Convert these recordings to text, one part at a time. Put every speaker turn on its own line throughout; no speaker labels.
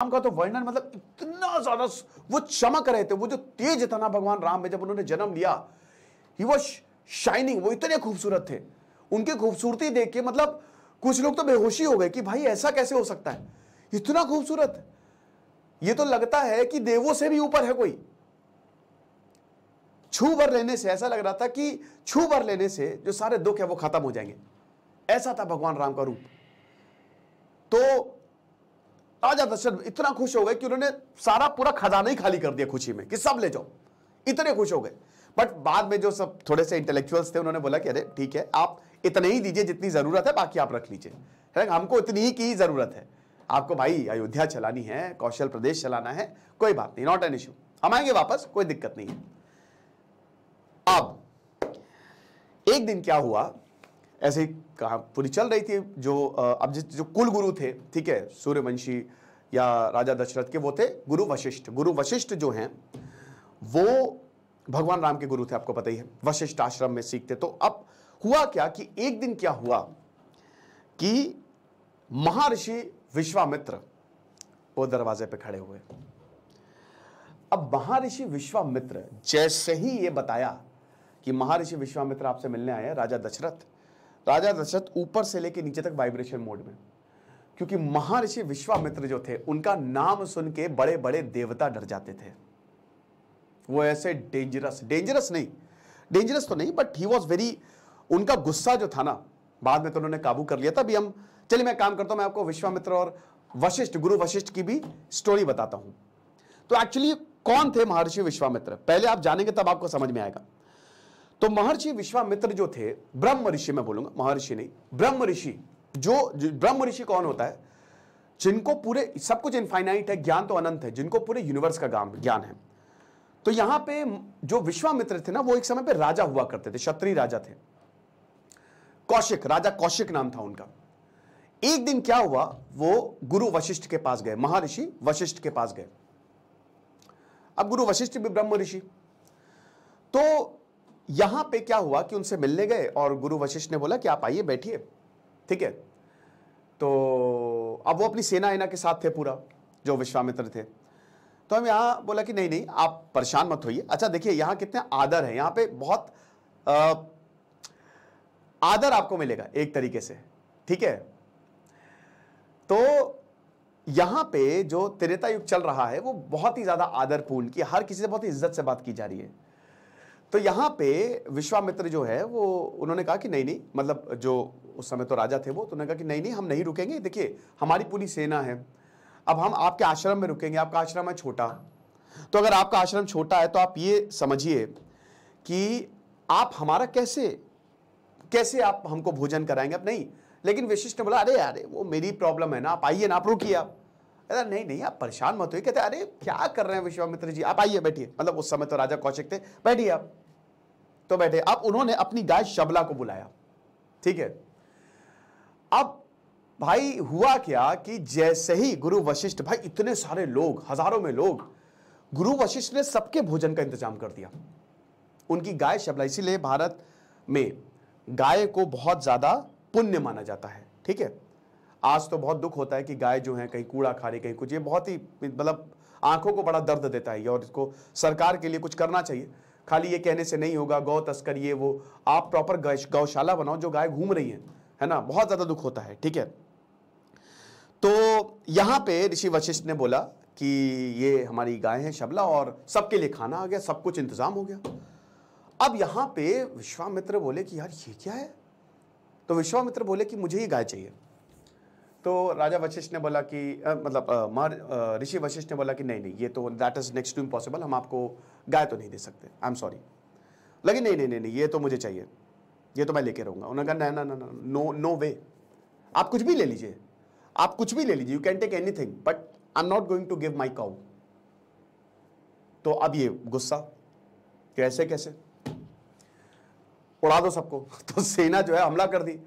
राम का तो वर्णन मतलब इतना ज्यादा वो चमक रहे थे, वो जो तेज था ना भगवान राम में जब उन्होंने जन्म लिया, ही वॉज शाइनिंग, वो इतने खूबसूरत थे। उनकी खूबसूरती देख के मतलब कुछ लोग तो बेहोशी हो गए कि भाई ऐसा कैसे हो सकता है, इतना खूबसूरत, ये तो लगता है कि देवों से भी ऊपर है कोई। छू भर लेने से ऐसा लग रहा था कि छू भर लेने से जो सारे दुख है वो खत्म हो जाएंगे, ऐसा था भगवान राम का रूप। तो राजा दशरथ इतना खुश हो गए कि उन्होंने सारा पूरा खजाना ही खाली कर दिया खुशी में कि सब ले जाओ, इतने खुश हो गए। बट बाद में जो सब थोड़े से इंटेलेक्चुअल्स थे उन्होंने बोला कि अरे ठीक है, आप इतने ही दीजिए जितनी जरूरत है, बाकी आप रख लीजिए, हमको इतनी ही की जरूरत है, आपको भाई अयोध्या चलानी है, कौशल प्रदेश चलाना है, कोई बात नहीं, नॉट एन इशू, हम आएंगे वापस, कोई दिक्कत नहीं है। अब एक दिन क्या हुआ, ऐसे ही पूरी चल रही थी, जो अब जो कुल गुरु थे, ठीक है, सूर्यवंशी या राजा दशरथ के, वो थे गुरु वशिष्ठ। गुरु वशिष्ठ जो हैं वो भगवान राम के गुरु थे, आपको पता ही है, वशिष्ठ आश्रम में सीखते। तो अब हुआ क्या कि एक दिन क्या हुआ कि महर्षि विश्वामित्र वो दरवाजे पे खड़े हुए। अब महर्षि विश्वामित्र जैसे ही ये बताया कि महर्षि विश्वामित्र आपसे मिलने आए हैं राजा दशरथ, राजा दशरथ ऊपर से लेकर नीचे तक वाइब्रेशन मोड में, क्योंकि महर्षि विश्वामित्र जो थे उनका नाम सुन के बड़े बड़े देवता डर जाते थे। वो ऐसे डेंजरस तो नहीं, बट ही वॉज वेरी, उनका गुस्सा जो था ना, बाद में तो उन्होंने काबू कर लिया था। अभी हम चलिए मैं काम करता हूं, मैं आपको विश्वामित्र और वशिष्ठ, गुरु वशिष्ठ की भी स्टोरी बताता हूं। तो एक्चुअली कौन थे महर्षि विश्वामित्र, पहले आप जानेंगे तब आपको समझ में आएगा। तो महर्षि विश्वामित्र जो थे, ब्रह्म ऋषि, मैं बोलूंगा महर्षि नहीं, ब्रह्म ऋषि। जो ब्रह्म ऋषि कौन होता है, जिनको पूरे सब कुछ इनफाइनाइट है, ज्ञान तो अनंत है, जिनको पूरे यूनिवर्स का ज्ञान है। तो यहां पे जो विश्वामित्र थे ना, वो एक समय पे राजा हुआ करते थे, क्षत्रिय राजा थे, कौशिक, राजा कौशिक नाम था उनका। एक दिन क्या हुआ, वो गुरु वशिष्ठ के पास गए, महर्षि वशिष्ठ के पास गए। अब गुरु वशिष्ठ भी ब्रह्म ऋषि, तो यहां पे क्या हुआ कि उनसे मिलने गए और गुरु वशिष्ठ ने बोला कि आप आइए बैठिए, ठीक है। तो अब वो अपनी सेना के साथ थे पूरा, जो विश्वामित्र थे। तो हम यहां बोला कि नहीं नहीं आप परेशान मत होइए। अच्छा देखिए यहां कितने आदर है, यहां पे बहुत आदर आपको मिलेगा एक तरीके से, ठीक है। तो यहां पे जो त्रेता युग चल रहा है वो बहुत ही ज्यादा आदरपूर्ण, कि हर किसी से बहुत ही इज्जत से बात की जा रही है। तो यहां पे विश्वामित्र जो है वो उन्होंने कहा कि नहीं नहीं, मतलब जो उस समय तो राजा थे वो, तो उन्होंने कहा कि नहीं नहीं हम नहीं रुकेंगे, देखिए हमारी पूरी सेना है, अब हम आपके आश्रम में रुकेंगे, आपका आश्रम है छोटा, तो अगर आपका आश्रम छोटा है तो आप ये समझिए कि आप हमारा कैसे आप हमको भोजन कराएंगे। अब नहीं, लेकिन वशिष्ठ ने बोला अरे अरे वो मेरी प्रॉब्लम है ना, आप आइए ना, आप रुकिए आप। अरे नहीं नहीं आप परेशान मत होइए। कहते अरे क्या कर रहे हैं विश्वामित्र जी, आप आइए बैठिए, मतलब उस समय तो राजा कौशिक थे, बैठिए आप। तो बैठे। अब उन्होंने अपनी गाय शबला को बुलाया, ठीक है। अब भाई हुआ क्या कि जैसे ही गुरु वशिष्ठ, भाई इतने सारे लोग, हजारों में लोग, गुरु वशिष्ठ ने सबके भोजन का इंतजाम कर दिया। उनकी गाय शबला, इसीलिए भारत में गाय को बहुत ज्यादा पुण्य माना जाता है, ठीक है। आज तो बहुत दुख होता है कि गाय जो है कहीं कूड़ा खा रही, कहीं कुछ, ये बहुत ही मतलब आंखों को बड़ा दर्द देता है, और इसको सरकार के लिए कुछ करना चाहिए। खाली ये कहने से नहीं होगा गौ तस्कर ये वो, आप प्रॉपर गौशाला बनाओ जो गाय घूम रही है ना, बहुत ज्यादा दुख होता है, ठीक है। तो यहां पे ऋषि वशिष्ठ ने बोला कि ये हमारी गाय है शबला, और सबके लिए खाना आ गया, सब कुछ इंतजाम हो गया। अब यहां पे विश्वामित्र बोले कि यार ये क्या है, तो विश्वामित्र बोले कि मुझे ये गाय चाहिए। तो राजा वशिष्ठ ने बोला कि ऋषि वशिष्ठ ने बोला कि नहीं नहीं ये तो that is next to impossible, हम आपको गाय तो नहीं दे सकते, आई एम सॉरी। लेकिन नहीं नहीं नहीं ये तो मुझे चाहिए, ये तो मैं लेके रहूंगा। उन्होंने कहा ना ना ना नो नो वे, आप कुछ भी ले लीजिए, आप कुछ भी ले लीजिए, you can take anything, but I am not going to give my cow. तो अब ये गुस्सा, कैसे कैसे उड़ा दो सबको। तो सेना जो है हमला कर दी।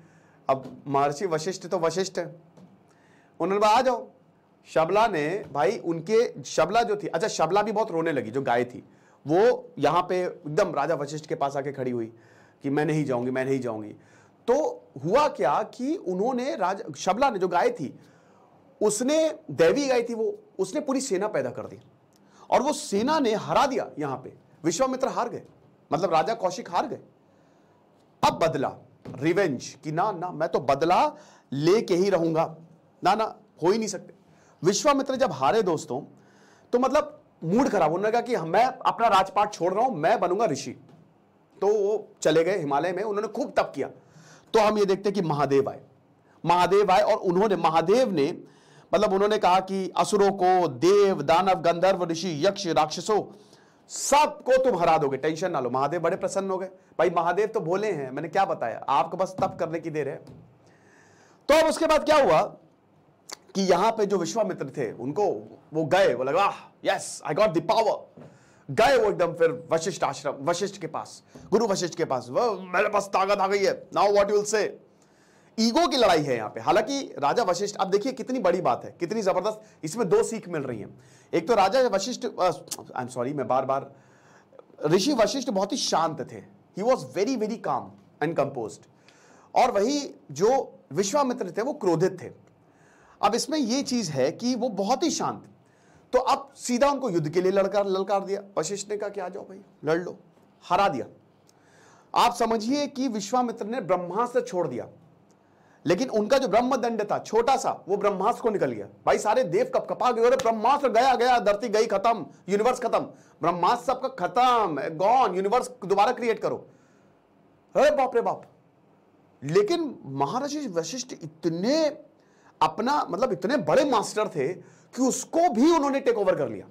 अब महर्षि वशिष्ठ तो वशिष्ठ है, उन्होंने आ जाओ। शबला ने भाई उनके, शबला जो थी, अच्छा शबला भी बहुत रोने लगी, जो गाय थी वो यहां पे एकदम राजा वशिष्ठ के पास आके खड़ी हुई कि मैं नहीं जाऊंगी, मैं नहीं जाऊंगी। तो हुआ क्या कि उन्होंने शबला ने, जो गाय थी, उसने दैवी गाय थी वो, उसने पूरी सेना पैदा कर दी और वो सेना ने हरा दिया। यहां पे विश्वामित्र हार गए, मतलब राजा कौशिक हार गए। अब बदला, रिवेंज, कि ना ना मैं तो बदला लेके ही रहूंगा, ना ना हो ही नहीं सकते। विश्वामित्र जब हारे दोस्तों, तो मतलब मूड खराब, उन्होंने कहा कि मैं अपना राजपाट छोड़ रहा हूं, मैं बनूंगा ऋषि। तो वो चले गए हिमालय में, उन्होंने खूब तप किया। तो हम ये देखते हैं कि महादेव आए, महादेव आए और उन्होंने, महादेव ने मतलब उन्होंने कहा कि असुरों को, देव दानव गंधर्व ऋषि यक्ष राक्षसों सबको तुम हरा दोगे, टेंशन ना लो। महादेव बड़े प्रसन्न हो गए, भाई महादेव तो भोले हैं, मैंने क्या बताया आपको, बस तप करने की देर है। तो अब उसके बाद क्या हुआ कि यहां पे जो विश्वामित्र थे उनको, वो गए, वो लगा yes I got the power, गए वो एकदम फिर वशिष्ठ आश्रम, वशिष्ठ के पास, गुरु वशिष्ठ के पास, वो मेरे पास ताकत आ गई है, now what you will say. Ego की लड़ाई है यहां पे। हालांकि राजा वशिष्ठ, अब देखिए कितनी बड़ी बात है, कितनी जबरदस्त, इसमें दो सीख मिल रही है। एक तो राजा वशिष्ठ, आई एम सॉरी मैं बार बार, ऋषि वशिष्ठ बहुत ही शांत थे, he was very very calm and composed, और वही जो विश्वामित्र थे वो क्रोधित थे। अब इसमें यह चीज है कि वो बहुत ही शांत, तो अब सीधा उनको युद्ध के लिए ललकार दिया। वशिष्ठ ने कहा कि आ जाओ भाई लड़ लो, हरा दिया। आप समझिए कि विश्वामित्र ने ब्रह्मास्त्र छोड़ दिया, लेकिन उनका जो ब्रह्मदंड था छोटा सा, वो ब्रह्मास्त्र को निकल गया। भाई सारे देव कपकपा गए, ब्रह्मास्त्र गया गया, धरती गई खत्म, यूनिवर्स खत्म, ब्रह्मास्त्र सबका खत्म, गॉन, यूनिवर्स दोबारा क्रिएट करो। अरे बाप रे बाप। लेकिन महर्षि वशिष्ठ इतने अपना मतलब इतने बड़े मास्टर थे कि उसको भी उन्होंने टेक ओवर कर लिया।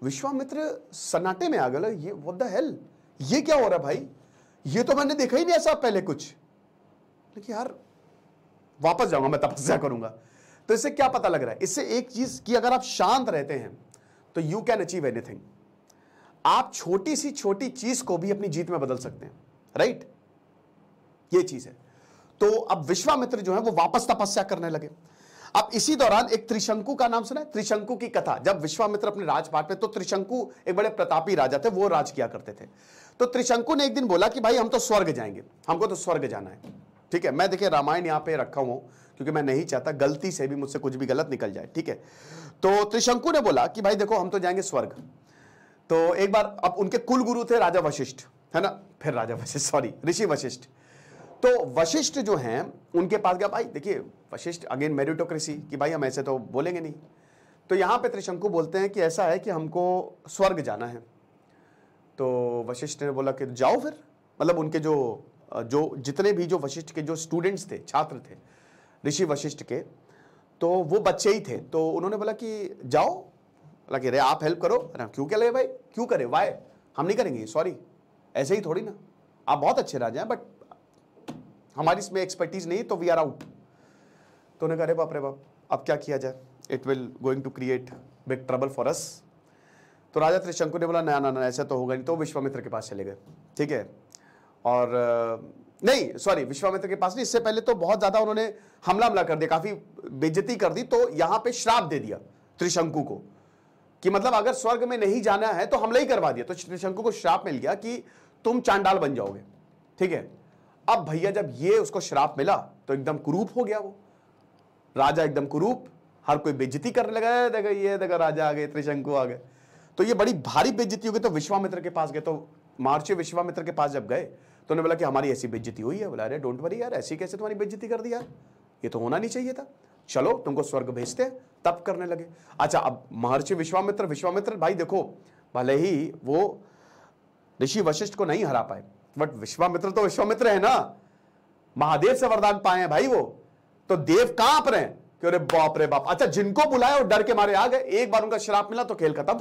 विश्वामित्र सन्नाटे में आ गए, ये व्हाट द हेल, ये क्या हो रहा है भाई, ये तो मैंने देखा ही नहीं ऐसा पहले कुछ। लेकिन यार वापस जाऊंगा, मैं तपस्या करूंगा। तो इससे क्या पता लग रहा है, इससे एक चीज कि अगर आप शांत रहते हैं तो यू कैन अचीव एनीथिंग। आप छोटी सी छोटी चीज को भी अपनी जीत में बदल सकते हैं, राइट, ये चीज है। तो अब विश्वामित्र जो है वो वापस तपस्या करने लगे। अब इसी दौरान एक त्रिशंकु का नाम सुना है, त्रिशंकु की कथा। जब विश्वामित्र अपने राजपाट पे, तो त्रिशंकु एक बड़े प्रतापी राजा थे, वो राज किया करते थे। तो त्रिशंकु ने एक दिन बोला कि भाई हम तो स्वर्ग जाएंगे, हमको तो स्वर्ग जाना है। ठीक है, मैं देखिए रामायण यहां पे रखा हूं क्योंकि मैं नहीं चाहता गलती से भी मुझसे कुछ भी गलत निकल जाए। ठीक है, तो त्रिशंकु ने बोला कि भाई देखो हम तो जाएंगे स्वर्ग। तो एक बार, अब उनके कुल गुरु थे राजा वशिष्ठ, है ना, फिर राजा वशिष्ठ, सॉरी ऋषि वशिष्ठ। तो वशिष्ठ जो हैं उनके पास गया, भाई देखिए वशिष्ठ अगेन मेरिटोक्रेसी, कि भाई हम ऐसे तो बोलेंगे नहीं। तो यहां पे त्रिशंकु बोलते हैं कि ऐसा है कि हमको स्वर्ग जाना है। तो वशिष्ठ ने बोला कि जाओ फिर, मतलब उनके जो जितने भी जो वशिष्ठ के जो स्टूडेंट्स थे, छात्र थे ऋषि वशिष्ठ के, तो वो बच्चे ही थे। तो उन्होंने बोला कि जाओ, बोला कि रे आप हेल्प करो। अरे क्यों क्या ले भाई, क्यों करे, वाई, हम नहीं करेंगे, सॉरी, ऐसे ही थोड़ी ना, आप बहुत अच्छे राजा हैं बट हमारी इसमें एक्सपर्टीज नहीं, तो वी आर आउट। तो उन्होंने कहा अरे बाप रे बाप, अब क्या किया जाए, it will going to create big trouble for us. तो राजा त्रिशंकु ने बोला ना ना ना ऐसा तो होगा नहीं। तो विश्वामित्र के पास चले गए। ठीक है, और नहीं सॉरी, विश्वामित्र के पास नहीं, इससे पहले तो बहुत ज्यादा उन्होंने हमला कर दिया, काफी बेइज्जती कर दी। तो यहां पे श्राप दे दिया त्रिशंकु को कि मतलब अगर स्वर्ग में नहीं जाना है तो हमला ही करवा दिया। तो त्रिशंकु को श्राप मिल गया कि तुम चांडाल बन जाओगे। ठीक है, अब भैया जब ये उसको श्राप मिला तो एकदम कुरूप हो गया, वो राजा एकदम कुरूप, हर कोई बेइज्जती करने लगा, देखो ये देखो राजा आ गए, त्रिशंकु आ गए। तो ये बड़ी भारी बेइज्जती हो गई। तो विश्वामित्र के पास गए। तो महर्षि विश्वामित्र के पास जब गए तो उन्होंने बोला कि हमारी ऐसी बेइज्जती हुई है। बोला अरे डोंट वरी यार, ऐसी कैसे तुम्हारी बेइज्जती कर दी यार, ये तो होना नहीं चाहिए था, चलो तुमको स्वर्ग भेजते हैं। तब करने लगे। अच्छा, अब महर्षि विश्वामित्र भाई देखो, भले ही वो ऋषि वशिष्ठ को नहीं हरा पाए, बट विश्वामित्र तो विश्वामित्र है ना, महादेव से वरदान पाए हैं भाई वो, तो देव कांप रहे हैं कि अरे बाप रे बाप। अच्छा, जिनको बुलाया वो डर के मारे आ गए, एक बार उनका श्राप मिला तो खेल खत्म।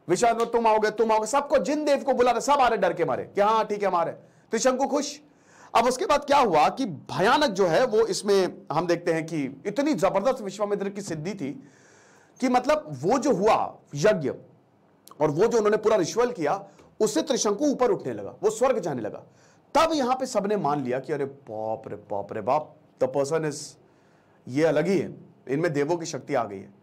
विश्वामित्र तुम आओगे, सबको, जिन देव को बुला रहे सब आ रहे डर के मारे कि हाँ ठीक है हमारे। त्रिशंकु खुश। अब उसके बाद क्या हुआ कि भयानक जो है वो इसमें हम देखते हैं कि इतनी जबरदस्त विश्वामित्र की सिद्धि थी कि मतलब वो जो हुआ यज्ञ और वो जो उन्होंने पूरा रिचुअल किया, उससे त्रिशंकु ऊपर उठने लगा, वो स्वर्ग जाने लगा। तब यहां पे सबने मान लिया कि अरे बाप रे बाप रे बाप, द पर्सन इज, ये अलग ही है, इनमें देवों की शक्ति आ गई है।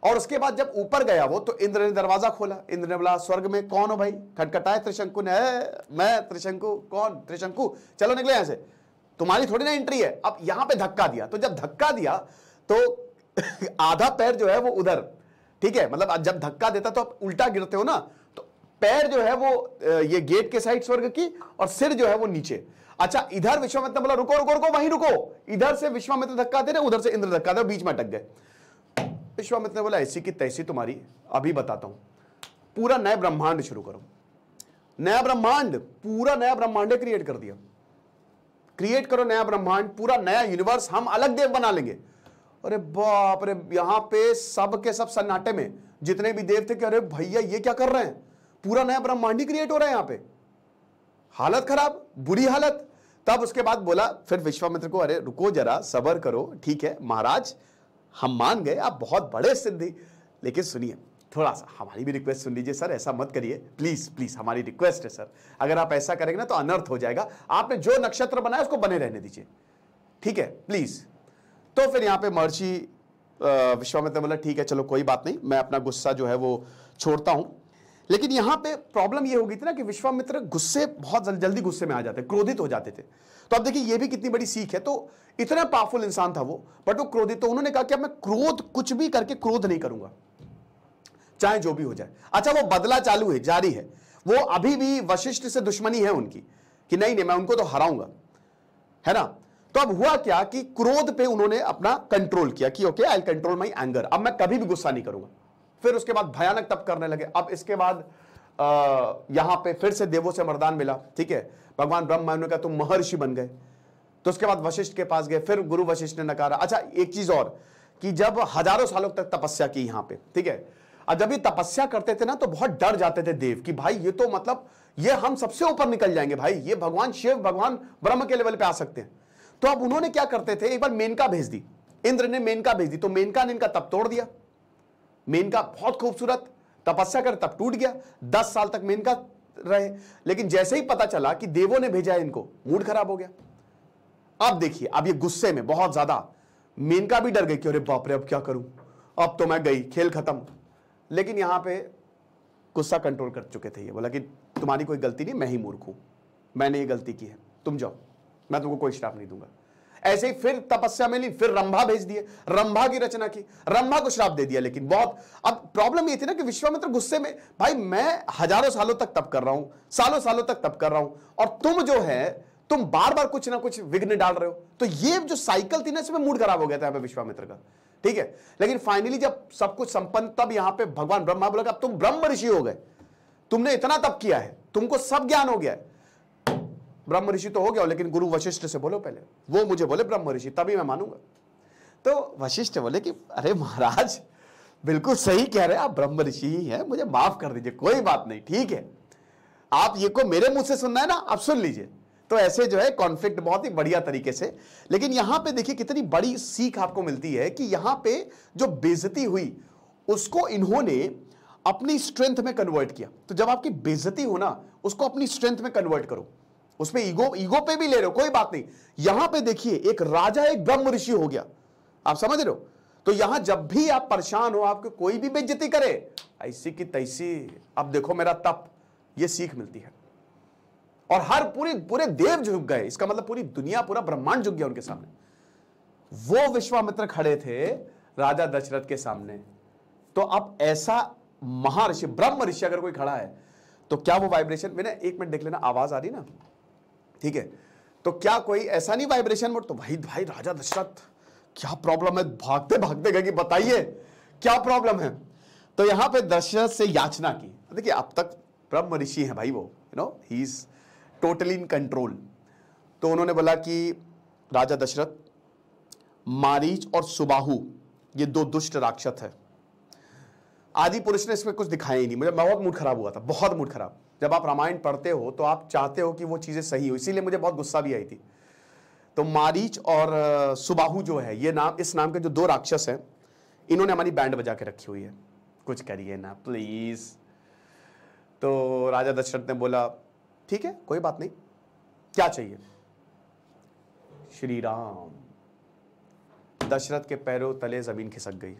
और उसके बाद जब ऊपर गया वो, तो इंद्र ने दरवाजा खोला। इंद्र ने बोला स्वर्ग में कौन हो भाई, खटखटाए त्रिशंकु ने, मैं त्रिशंकु, कौन त्रिशंकु, चलो निकले यहां से, तुम्हारी थोड़ी ना एंट्री है। अब यहां पे धक्का दिया। तो जब धक्का दिया तो आधा पैर जो है वो उधर, ठीक है, मतलब जब धक्का देता तो आप उल्टा गिरते हो ना, तो पैर जो है वो ये गेट के साइड स्वर्ग की, और सिर जो है वो नीचे। अच्छा, इधर विश्वामित्र बोला रुको रुको रुको, वहीं रुको। इधर से विश्वामित्र धक्का दे रहे, उधर से इंद्र धक्का दे, बीच में अटक गए। विश्वामित्र ने बोला ऐसी की तैसी तुम्हारी, अभी बताता हूं, पूरा नया ब्रह्मांड शुरू करो। नया ब्रह्मांड, पूरा नया ब्रह्मांड क्रिएट कर दिया। क्रिएट करो नया ब्रह्मांड, पूरा नया यूनिवर्स, हम अलग देव बना लेंगे। अरे बाप रे, यहां पे सब के सब सन्नाटे में जितने भी देव थे कि अरे भैया ये क्या कर रहे हैं, पूरा नया ब्रह्मांड ही क्रिएट हो रहा है यहां पे। हालत खराब, बुरी हालत। तब उसके बाद बोला फिर विश्वामित्र को, अरे रुको जरा, सबर करो, ठीक है महाराज, हम मान गए आप बहुत बड़े सिद्धि, लेकिन सुनिए थोड़ा सा हमारी भी रिक्वेस्ट सुन लीजिए सर, ऐसा मत करिए प्लीज प्लीज, हमारी रिक्वेस्ट है सर, अगर आप ऐसा करेंगे ना तो अनर्थ हो जाएगा। आपने जो नक्षत्र बनाया उसको बने रहने दीजिए, ठीक है प्लीज। तो फिर यहां पे महर्षि विश्वामित्र बोला ठीक है चलो कोई बात नहीं, मैं अपना गुस्सा जो है वो छोड़ता हूं। लेकिन यहां पे प्रॉब्लम ये हो गई थी ना कि विश्वामित्र गुस्से, बहुत जल्दी गुस्से में आ जाते, क्रोधित हो जाते थे। तो अब देखिए ये भी कितनी बड़ी सीख है। तो इतना पावरफुल इंसान था वो, बट वो क्रोधित, तो उन्होंने कहा कि अब मैं क्रोध, कुछ भी करके क्रोध नहीं करूंगा, चाहे जो भी हो जाए। अच्छा, वो बदला चालू है, जारी है, वो अभी भी वशिष्ठ से दुश्मनी है उनकी कि नहीं नहीं मैं उनको तो हराऊंगा, है ना। तो अब हुआ क्या कि क्रोध पे उन्होंने अपना कंट्रोल किया कि okay I control my anger, अब मैं कभी भी गुस्सा नहीं करूंगा। फिर उसके बाद भयानक तप करने लगे। अब इसके बाद यहां पे फिर से देवों से वरदान मिला, ठीक है, भगवान ब्रह्मा ने कहा तुम महर्षि बन गए। तो उसके बाद वशिष्ठ के पास गए, फिर गुरु वशिष्ठ ने नकारा। अच्छा, एक चीज और कि जब हजारों सालों तक तपस्या की यहां पे, ठीक है, और जब ये तपस्या करते थे ना तो बहुत डर जाते थे देव कि भाई ये तो मतलब ये हम सबसे ऊपर निकल जाएंगे, भाई ये भगवान शिव, भगवान ब्रह्म के लेवल पे आ सकते हैं। तो अब उन्होंने क्या करते थे, एक बार मेनका भेज दी, इंद्र ने मेनका भेज दी, तो मेनका ने इनका तप तोड़ दिया। मेनका बहुत खूबसूरत तपस्या कर तब टूट गया, 10 साल तक मेनका रहे। लेकिन जैसे ही पता चला कि देवों ने भेजा है इनको, मूड खराब हो गया। अब देखिए, अब ये गुस्से में बहुत ज्यादा, मेनका भी डर गई कि अरे बाप रे अब क्या करूं, अब तो मैं गई, खेल खत्म। लेकिन यहां पे गुस्सा कंट्रोल कर चुके थे। ये बोला कि तुम्हारी कोई गलती नहीं, मैं ही मूर्ख हूं, मैंने ये गलती की है, तुम जाओ, मैं तुमको कोई श्राप नहीं दूंगा। ऐसे ही फिर तपस्या में ली, फिर रंभा भेज दिए, रंभा की रचना की, रंभा को श्राप दे दिया। लेकिन बहुत, अब प्रॉब्लम ये थी ना कि विश्वामित्र गुस्से में, भाई मैं हजारों सालों तक तप कर रहा हूं, सालों सालों तक तप कर रहा हूं, और तुम जो है तुम बार बार कुछ ना कुछ विघ्न डाल रहे हो। तो ये जो साइकिल थी ना, इसमें मूड खराब हो गया था विश्वामित्र का, ठीक है। लेकिन फाइनली जब सब कुछ संपन्न, तब यहां पे भगवान ब्रह्मा बोला अब तुम ब्रह्म ऋषि हो गए, तुमने इतना तप किया है, तुमको सब ज्ञान हो गया है। ब्रह्म ऋषि तो हो गया, लेकिन गुरु वशिष्ठ से बोलो पहले, वो मुझे बोले ब्रह्म ऋषि, तभी मैं मानूंगा। तो वशिष्ठ बोले कि अरे महाराज बिल्कुल सही कह रहे हैं, आप ब्रह्म ऋषि ही हैं, मुझे माफ कर दीजिए, कोई बात नहीं, ठीक है, आप ये को मेरे मुंह से सुनना है ना, आप सुन लीजिए। तो ऐसे जो है कॉन्फ्लिक्ट बहुत ही बढ़िया तरीके से। लेकिन यहां पे देखिए कितनी बड़ी सीख आपको मिलती है कि यहां पे जो बेइज्जती हुई उसको इन्होंने अपनी स्ट्रेंथ में कन्वर्ट किया। तो जब आपकी बेइज्जती हो ना, उसको अपनी स्ट्रेंथ में कन्वर्ट करो, उसमें ईगो पे भी ले रहे हो, कोई बात नहीं। यहां पे देखिए एक राजा एक ब्रह्म ऋषि हो गया, आप समझ रहे हो। तो यहां जब भी आप परेशान हो, आपको कोई भी बेइज्जती करे, ऐसी की तैसी, अब देखो मेरा तप, ये सीख मिलती है। और हर पूरे देव झुक गए, इसका मतलब पूरी दुनिया, पूरा ब्रह्मांड झुक गया उनके सामने। वो विश्वामित्र खड़े थे राजा दशरथ के सामने। तो अब ऐसा महर्षि, ब्रह्म ऋषि अगर कोई खड़ा है तो क्या वो वाइब्रेशन, मैंने एक मिनट देख लेना, आवाज आ रही ना, ठीक है, तो क्या कोई ऐसा नहीं वाइब्रेशन मोड, तो भाई राजा दशरथ क्या प्रॉब्लम है, भागते भागते गए कि बताइए क्या प्रॉब्लम है। तो यहां पे दशरथ से याचना की। देखिए अब तक ब्रह्म ऋषि है भाई वो, he is totally in control. तो उन्होंने बोला कि राजा दशरथ, मारीच और सुबाहु ये 2 दुष्ट राक्षस है। आदि पुरुष ने इसमें कुछ दिखाया ही नहीं, मुझे बहुत मूड खराब हुआ था, बहुत मूड खराब। जब आप रामायण पढ़ते हो तो आप चाहते हो कि वो चीजें सही हो, इसीलिए मुझे बहुत गुस्सा भी आई थी। तो मारीच और सुबाहु जो है, ये नाम, इस नाम के जो 2 राक्षस हैं, इन्होंने हमारी बैंड बजा के रखी हुई है, कुछ करिए ना प्लीज। तो राजा दशरथ ने बोला ठीक है कोई बात नहीं, क्या चाहिए। श्री राम। दशरथ के पैरों तले जमीन खिसक गई।